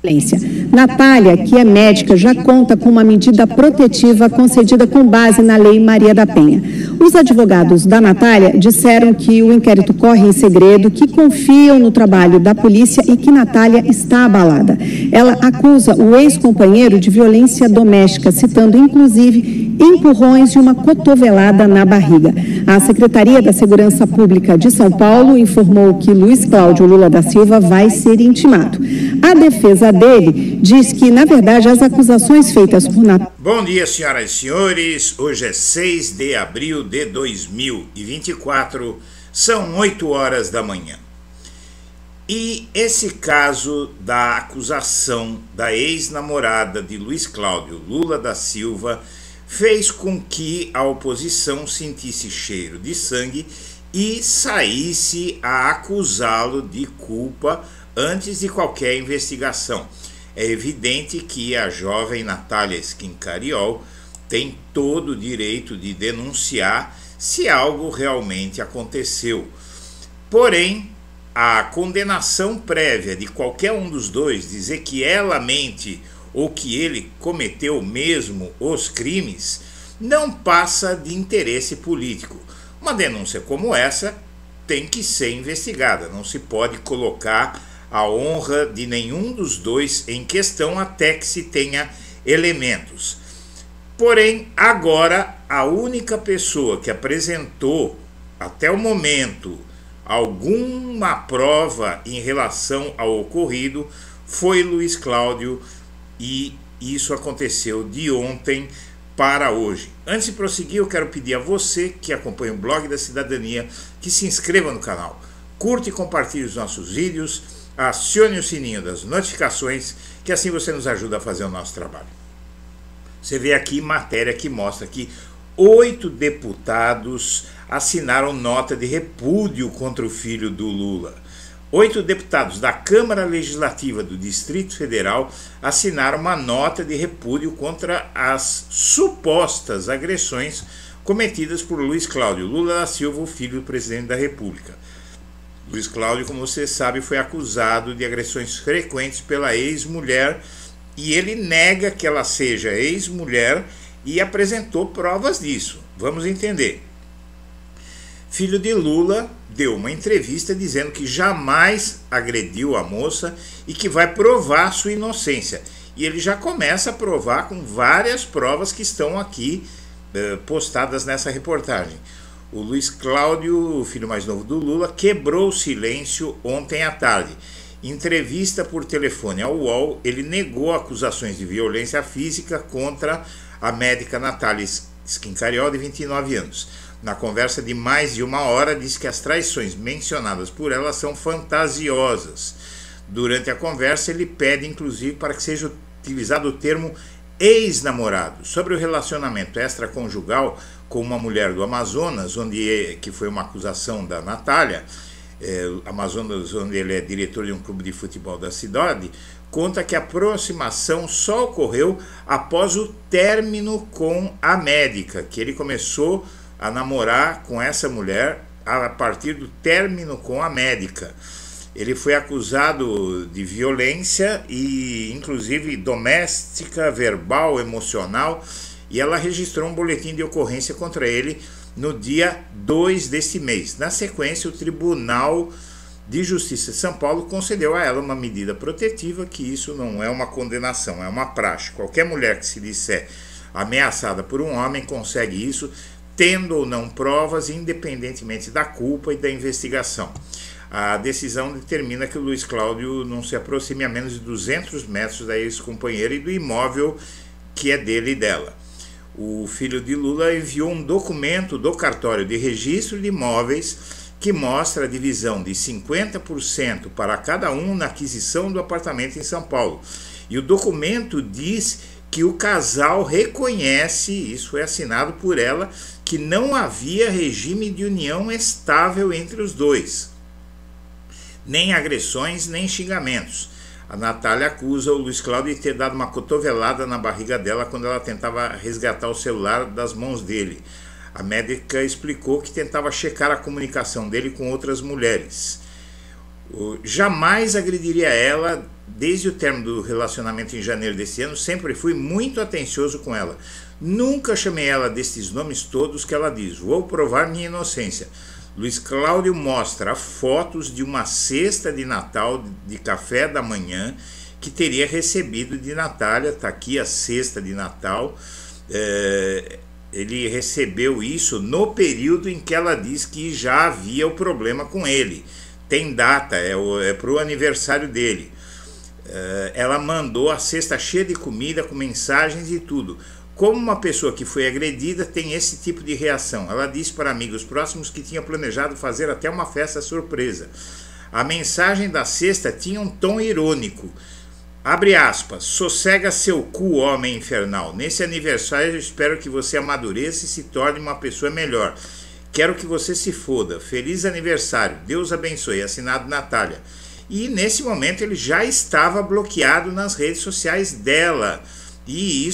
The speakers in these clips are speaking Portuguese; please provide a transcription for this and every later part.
violência. Natália, que é médica, já conta com uma medida protetiva concedida com base na Lei Maria da Penha. Os advogados da Natália disseram que o inquérito corre em segredo, que confiam no trabalho da polícia e que Natália está abalada. Ela acusa o ex-companheiro de violência doméstica, citando inclusive empurrões e uma cotovelada na barriga. A Secretaria da Segurança Pública de São Paulo informou que Luiz Cláudio Lula da Silva vai ser intimado. A defesa dele diz que, na verdade, as acusações feitas por Natália... Bom dia, senhoras e senhores. Hoje é 6 de abril de 2024, são 8 horas da manhã. E esse caso da acusação da ex-namorada de Luiz Cláudio Lula da Silva fez com que a oposição sentisse cheiro de sangue e saísse a acusá-lo de culpa antes de qualquer investigação. É evidente que a jovem Natália Schincariol tem todo o direito de denunciar se algo realmente aconteceu. Porém, a condenação prévia de qualquer um dos dois, dizer que ela mente ou que ele cometeu mesmo os crimes, não passa de interesse político. Uma denúncia como essa tem que ser investigada, não se pode colocar a honra de nenhum dos dois em questão até que se tenha elementos. Porém, agora, a única pessoa que apresentou, até o momento, alguma prova em relação ao ocorrido foi Luiz Cláudio, e isso aconteceu de ontem para hoje. Antes de prosseguir, eu quero pedir a você que acompanha o Blog da Cidadania que se inscreva no canal, curte e compartilhe os nossos vídeos, acione o sininho das notificações, que assim você nos ajuda a fazer o nosso trabalho. Você vê aqui matéria que mostra que 8 deputados assinaram nota de repúdio contra o filho do Lula. 8 deputados da Câmara Legislativa do Distrito Federal assinaram uma nota de repúdio contra as supostas agressões cometidas por Luiz Cláudio Lula da Silva, o filho do presidente da República. Luiz Cláudio, como você sabe, foi acusado de agressões frequentes pela ex-mulher e ele nega que ela seja ex-mulher e apresentou provas disso. Vamos entender. Filho de Lula deu uma entrevista dizendo que jamais agrediu a moça e que vai provar sua inocência. E ele já começa a provar com várias provas que estão aqui postadas nessa reportagem. O Luiz Cláudio, o filho mais novo do Lula, quebrou o silêncio ontem à tarde. Em entrevista por telefone ao UOL, ele negou acusações de violência física contra a médica Natália Schincariol, de 29 anos. Na conversa de mais de 1 hora, disse que as traições mencionadas por ela são fantasiosas. Durante a conversa, ele pede, inclusive, para que seja utilizado o termo ex-namorado. Sobre o relacionamento extraconjugal com uma mulher do Amazonas, que foi uma acusação da Natália, Amazonas, onde ele é diretor de um clube de futebol da cidade, conta que a aproximação só ocorreu após o término com a médica, que ele começou a namorar com essa mulher a partir do término com a médica. Ele foi acusado de violência e inclusive doméstica, verbal, emocional, e ela registrou um boletim de ocorrência contra ele no dia 2 deste mês. Na sequência, o Tribunal de Justiça de São Paulo concedeu a ela uma medida protetiva, que isso não é uma condenação, é uma praxe. Qualquer mulher que se disser ameaçada por um homem consegue isso, tendo ou não provas, independentemente da culpa e da investigação. A decisão determina que o Luiz Cláudio não se aproxime a menos de 200 metros da ex-companheira e do imóvel que é dele e dela. O filho de Lula enviou um documento do cartório de registro de imóveis que mostra a divisão de 50% para cada um na aquisição do apartamento em São Paulo. E o documento diz que o casal reconhece, isso foi assinado por ela, que não havia regime de união estável entre os dois, nem agressões, nem xingamentos. A Natália acusa o Luiz Cláudio de ter dado uma cotovelada na barriga dela quando ela tentava resgatar o celular das mãos dele. A médica explicou que tentava checar a comunicação dele com outras mulheres. Jamais agrediria ela, desde o término do relacionamento em janeiro desse ano, sempre fui muito atencioso com ela. Nunca chamei ela desses nomes todos que ela diz. Vou provar minha inocência. Luiz Cláudio mostra fotos de uma cesta de Natal de café da manhã que teria recebido de Natália. Está aqui a cesta de Natal. Ele recebeu isso no período em que ela diz que já havia o problema com ele. Tem data, é para o aniversário dele. Ela mandou a cesta cheia de comida, com mensagens e tudo. Como uma pessoa que foi agredida tem esse tipo de reação? Ela disse para amigos próximos que tinha planejado fazer até uma festa surpresa. A mensagem da cesta tinha um tom irônico. Abre aspas, sossega seu cu, homem infernal. Nesse aniversário eu espero que você amadureça e se torne uma pessoa melhor. Quero que você se foda. Feliz aniversário. Deus abençoe. Assinado Natália. E nesse momento ele já estava bloqueado nas redes sociais dela. E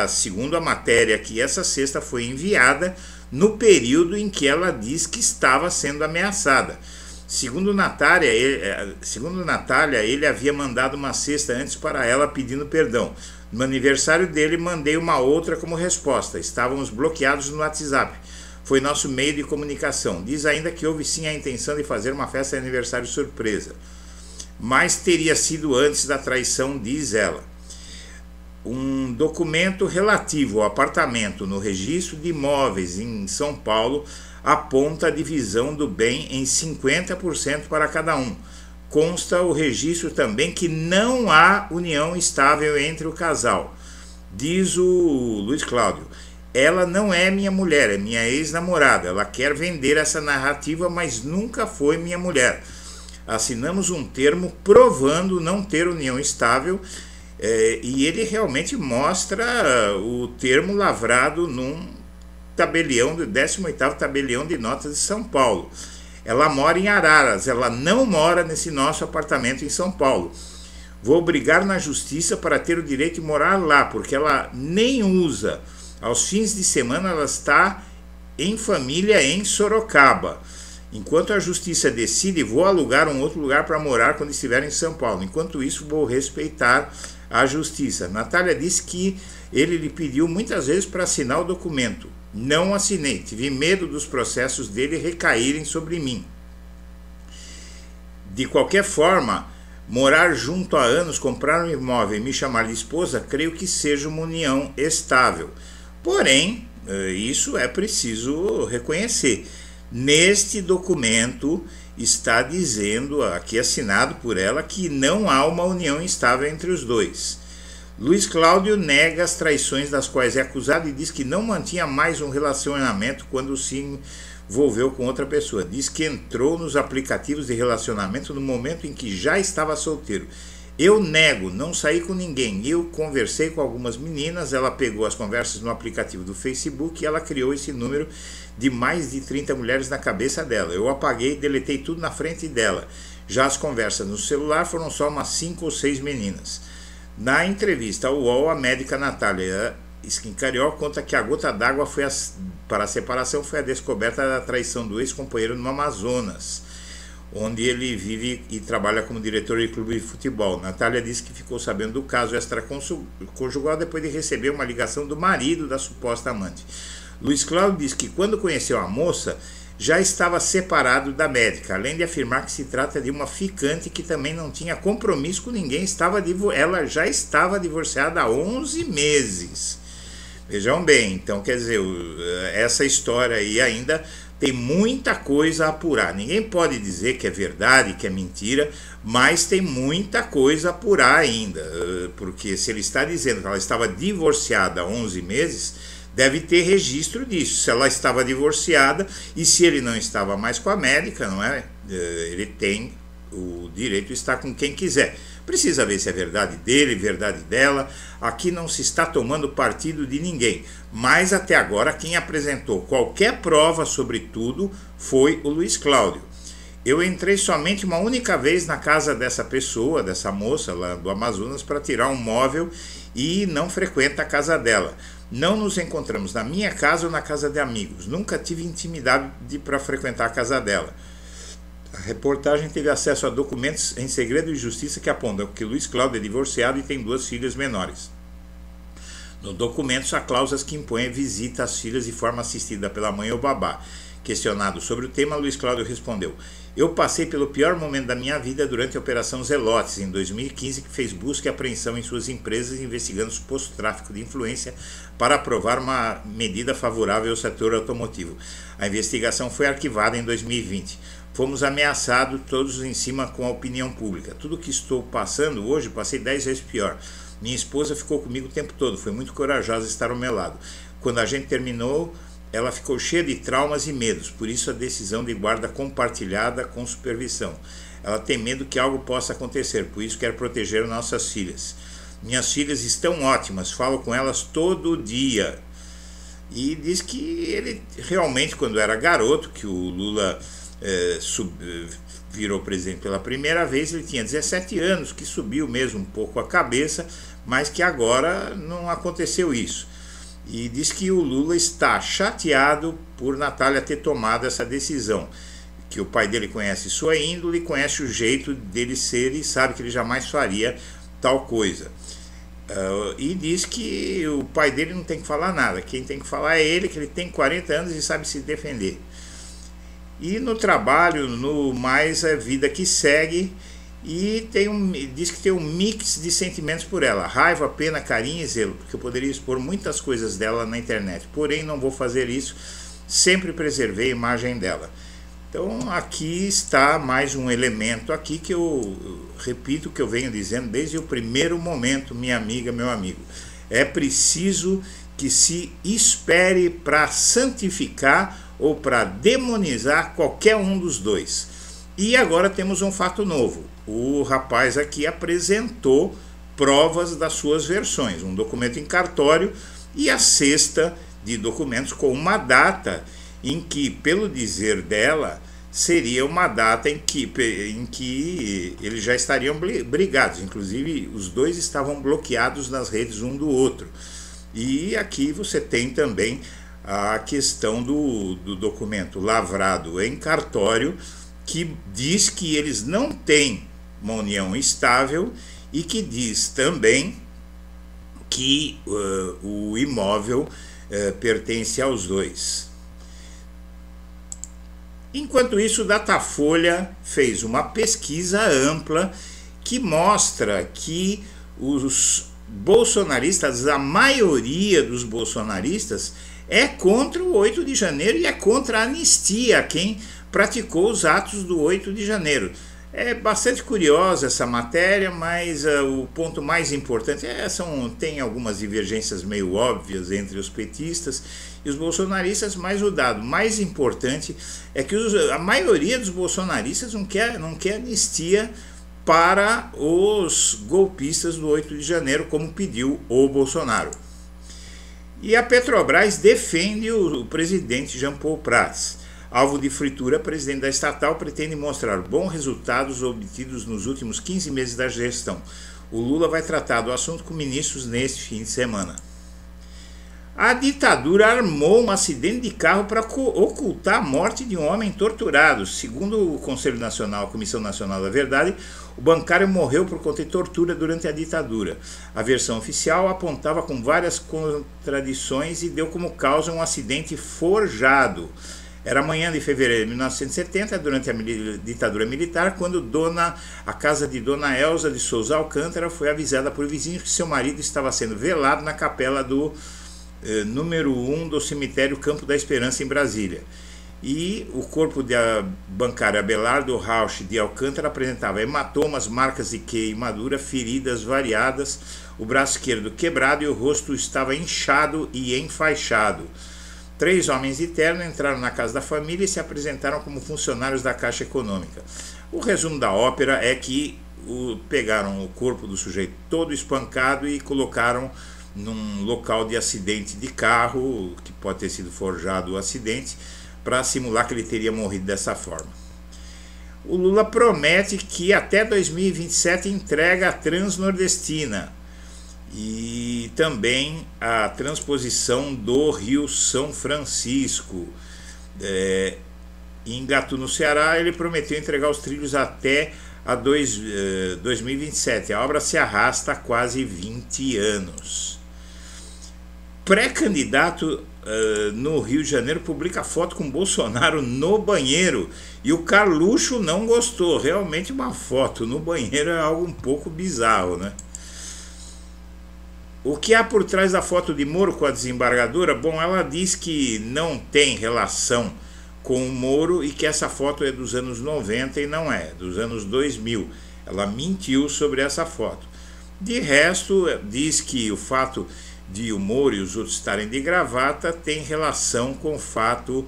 segundo a matéria aqui, essa cesta foi enviada no período em que ela diz que estava sendo ameaçada. Segundo Natália, ele havia mandado uma cesta antes para ela pedindo perdão. No aniversário dele, mandei uma outra como resposta. Estávamos bloqueados no WhatsApp. Foi nosso meio de comunicação. Diz ainda que houve sim a intenção de fazer uma festa de aniversário surpresa. Mas teria sido antes da traição, diz ela. Um documento relativo ao apartamento no registro de imóveis em São Paulo aponta a divisão do bem em 50% para cada um. Consta o registro também que não há união estável entre o casal. Diz o Luiz Cláudio, ela não é minha mulher, é minha ex-namorada. Ela quer vender essa narrativa, mas nunca foi minha mulher. Assinamos um termo provando não ter união estável. E ele realmente mostra o termo lavrado num tabelião, do 18º tabelião de notas de São Paulo. Ela mora em Araras, ela não mora nesse nosso apartamento em São Paulo. Vou brigar na justiça para ter o direito de morar lá, porque ela nem usa. Aos fins de semana ela está em família em Sorocaba. Enquanto a justiça decide, vou alugar um outro lugar para morar quando estiver em São Paulo. Enquanto isso, vou respeitar a justiça. Natália disse que ele lhe pediu muitas vezes para assinar o documento. Não assinei, tive medo dos processos dele recaírem sobre mim. De qualquer forma, morar junto há anos, comprar um imóvel e me chamar de esposa, creio que seja uma união estável. Porém, isso é preciso reconhecer. Neste documento está dizendo, aqui assinado por ela, que não há uma união estável entre os dois. Luiz Cláudio nega as traições das quais é acusado e diz que não mantinha mais um relacionamento quando se envolveu com outra pessoa. Diz que entrou nos aplicativos de relacionamento no momento em que já estava solteiro. Eu nego, não saí com ninguém. Eu conversei com algumas meninas, ela pegou as conversas no aplicativo do Facebook e ela criou esse número de mais de 30 mulheres na cabeça dela. Eu apaguei e deletei tudo na frente dela. Já as conversas no celular foram só umas 5 ou 6 meninas. Na entrevista ao UOL, a médica Natália Schincariol conta que a gota d'água para a separação foi a descoberta da traição do ex-companheiro no Amazonas, onde ele vive e trabalha como diretor de clube de futebol. Natália disse que ficou sabendo do caso extraconjugal depois de receber uma ligação do marido da suposta amante. Luiz Cláudio diz que quando conheceu a moça, já estava separado da médica, além de afirmar que se trata de uma ficante que também não tinha compromisso com ninguém, ela já estava divorciada há 11 meses. Vejam bem, então quer dizer, essa história aí ainda tem muita coisa a apurar. Ninguém pode dizer que é verdade, que é mentira, mas tem muita coisa a apurar ainda, porque se ele está dizendo que ela estava divorciada há 11 meses, deve ter registro disso, se ela estava divorciada e se ele não estava mais com a médica, não é? Ele tem o direito de estar com quem quiser. Precisa ver se é verdade dele, verdade dela. Aqui não se está tomando partido de ninguém, mas até agora quem apresentou qualquer prova sobre tudo foi o Luiz Cláudio. Eu entrei somente uma única vez na casa dessa pessoa, dessa moça lá do Amazonas, para tirar um móvel e não frequenta a casa dela. Não nos encontramos na minha casa ou na casa de amigos. Nunca tive intimidade para frequentar a casa dela. A reportagem teve acesso a documentos em segredo de justiça que apontam que Luiz Cláudio é divorciado e tem 2 filhas menores. No documento, há cláusulas que impõem a visita às filhas de forma assistida pela mãe ou babá. Questionado sobre o tema, Luiz Cláudio respondeu: "Eu passei pelo pior momento da minha vida durante a Operação Zelotes, em 2015, que fez busca e apreensão em suas empresas, investigando suposto tráfico de influência para aprovar uma medida favorável ao setor automotivo. A investigação foi arquivada em 2020. Fomos ameaçados todos em cima com a opinião pública. Tudo que estou passando hoje, passei 10 vezes pior. Minha esposa ficou comigo o tempo todo, foi muito corajosa estar ao meu lado. Quando a gente terminou, ela ficou cheia de traumas e medos, por isso a decisão de guarda compartilhada com supervisão. Ela tem medo que algo possa acontecer, por isso quer proteger nossas filhas. Minhas filhas estão ótimas, falo com elas todo dia." E diz que ele realmente, quando era garoto, que o Lula virou presidente pela primeira vez, ele tinha 17 anos, que subiu mesmo um pouco a cabeça, mas que agora não aconteceu isso. E diz que o Lula está chateado por Natália ter tomado essa decisão, que o pai dele conhece sua índole, conhece o jeito dele ser e sabe que ele jamais faria tal coisa. E diz que o pai dele não tem que falar nada, quem tem que falar é ele, que ele tem 40 anos e sabe se defender. E no trabalho, no mais, é vida que segue, e diz que tem um mix de sentimentos por ela: raiva, pena, carinho e zelo, porque eu poderia expor muitas coisas dela na internet, porém não vou fazer isso, sempre preservei a imagem dela. Então aqui está mais um elemento aqui que eu repito que eu venho dizendo desde o primeiro momento, minha amiga, meu amigo. É preciso que se espere para santificar ou para demonizar qualquer um dos dois. E agora temos um fato novo. O rapaz aqui apresentou provas das suas versões, um documento em cartório e a cesta de documentos com uma data em que, pelo dizer dela, seria uma data em que eles já estariam brigados. Inclusive, os dois estavam bloqueados nas redes um do outro. E aqui você tem também a questão do documento lavrado em cartório, que diz que eles não têm uma união estável e que diz também que o imóvel pertence aos dois. Enquanto isso, o Datafolha fez uma pesquisa ampla que mostra que os bolsonaristas, a maioria dos bolsonaristas, é contra o 8 de janeiro e é contra a anistia a quem praticou os atos do 8 de janeiro. É bastante curiosa essa matéria, mas o ponto mais importante tem algumas divergências meio óbvias entre os petistas e os bolsonaristas, mas o dado mais importante é que a maioria dos bolsonaristas não quer anistia para os golpistas do 8 de janeiro, como pediu o Bolsonaro. E a Petrobras defende o presidente Jean Paul Prats. Alvo de fritura, o presidente da estatal pretende mostrar bons resultados obtidos nos últimos 15 meses da gestão. O Lula vai tratar do assunto com ministros neste fim de semana. A ditadura armou um acidente de carro para ocultar a morte de um homem torturado. Segundo o Conselho Nacional, a Comissão Nacional da Verdade, o bancário morreu por conta de tortura durante a ditadura. A versão oficial apontava com várias contradições e deu como causa um acidente forjado. Era manhã de fevereiro de 1970, durante a ditadura militar, quando a casa de Dona Elza de Souza Alcântara foi avisada por vizinhos que seu marido estava sendo velado na capela do número 1 do cemitério Campo da Esperança, em Brasília. E o corpo da bancária Abelardo Rauch de Alcântara apresentava hematomas, marcas de queimadura, feridas variadas, o braço esquerdo quebrado e o rosto estava inchado e enfaixado. 3 homens de terno entraram na casa da família e se apresentaram como funcionários da Caixa Econômica. O resumo da ópera é que pegaram o corpo do sujeito todo espancado e colocaram num local de acidente de carro, que pode ter sido forjado o acidente, para simular que ele teria morrido dessa forma. O Lula promete que até 2027 entrega a Transnordestina e também a transposição do Rio São Francisco. Em Gatu, no Ceará, ele prometeu entregar os trilhos até 2027. A obra se arrasta há quase 20 anos. Pré-candidato no Rio de Janeiro publica foto com Bolsonaro no banheiro e o Carluxo não gostou. Realmente uma foto no banheiro é algo um pouco bizarro, né? O que há por trás da foto de Moro com a desembargadora? Bom, ela diz que não tem relação com o Moro e que essa foto é dos anos 90 e não é, dos anos 2000. Ela mentiu sobre essa foto. De resto, diz que o fato de o Moro e os outros estarem de gravata tem relação com o fato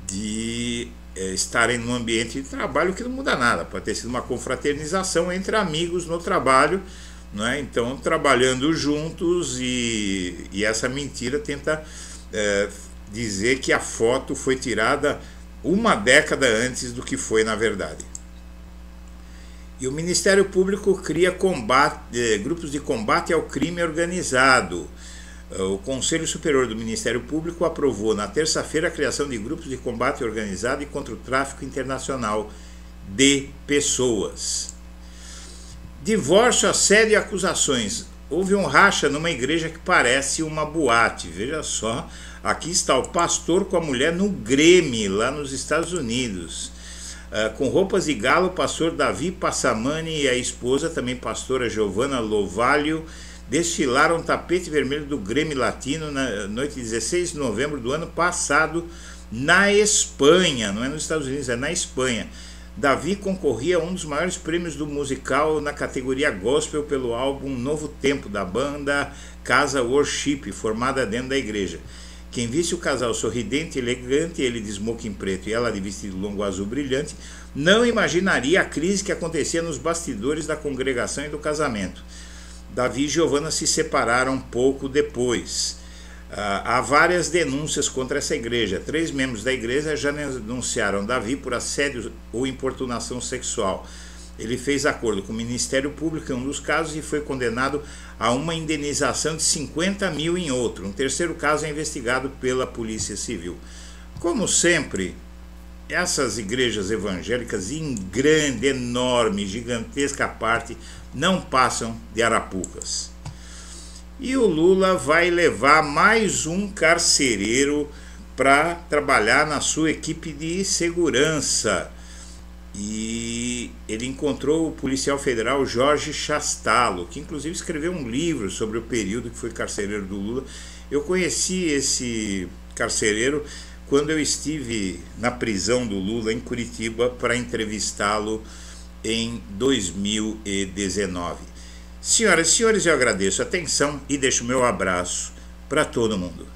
de estarem num ambiente de trabalho que não muda nada. Pode ter sido uma confraternização entre amigos no trabalho, não é? Então, trabalhando juntos, e essa mentira tenta dizer que a foto foi tirada uma década antes do que foi na verdade. E o Ministério Público cria grupos de combate ao crime organizado. O Conselho Superior do Ministério Público aprovou na terça-feira a criação de grupos de combate organizado e contra o tráfico internacional de pessoas. Divórcio, assédio e acusações. Houve um racha numa igreja que parece uma boate. Veja só, aqui está o pastor com a mulher no Grêmio, lá nos Estados Unidos. Com roupas de galo, o pastor Davi Passamani e a esposa, também pastora Giovanna Lovalho, desfilaram tapete vermelho do Grêmio Latino na noite de 16 de novembro do ano passado na Espanha. Não é nos Estados Unidos, é na Espanha. Davi concorria a um dos maiores prêmios do musical na categoria gospel pelo álbum Novo Tempo, da banda Casa Worship, formada dentro da igreja. Quem visse o casal sorridente e elegante, ele de smoking preto e ela de vestido longo azul brilhante, não imaginaria a crise que acontecia nos bastidores da congregação e do casamento. Davi e Giovanna se separaram pouco depois. Há várias denúncias contra essa igreja. 3 membros da igreja já denunciaram Davi por assédio ou importunação sexual. Ele fez acordo com o Ministério Público em um dos casos e foi condenado a uma indenização de 50 mil em outro. Um terceiro caso é investigado pela Polícia Civil. Como sempre, essas igrejas evangélicas, em grande, enorme, gigantesca parte, não passam de arapucas. E o Lula vai levar mais um carcereiro para trabalhar na sua equipe de segurança. E ele encontrou o policial federal Jorge Chastalo, que inclusive escreveu um livro sobre o período que foi carcereiro do Lula. Eu conheci esse carcereiro quando eu estive na prisão do Lula em Curitiba para entrevistá-lo em 2019. Senhoras e senhores, eu agradeço a atenção e deixo o meu abraço para todo mundo.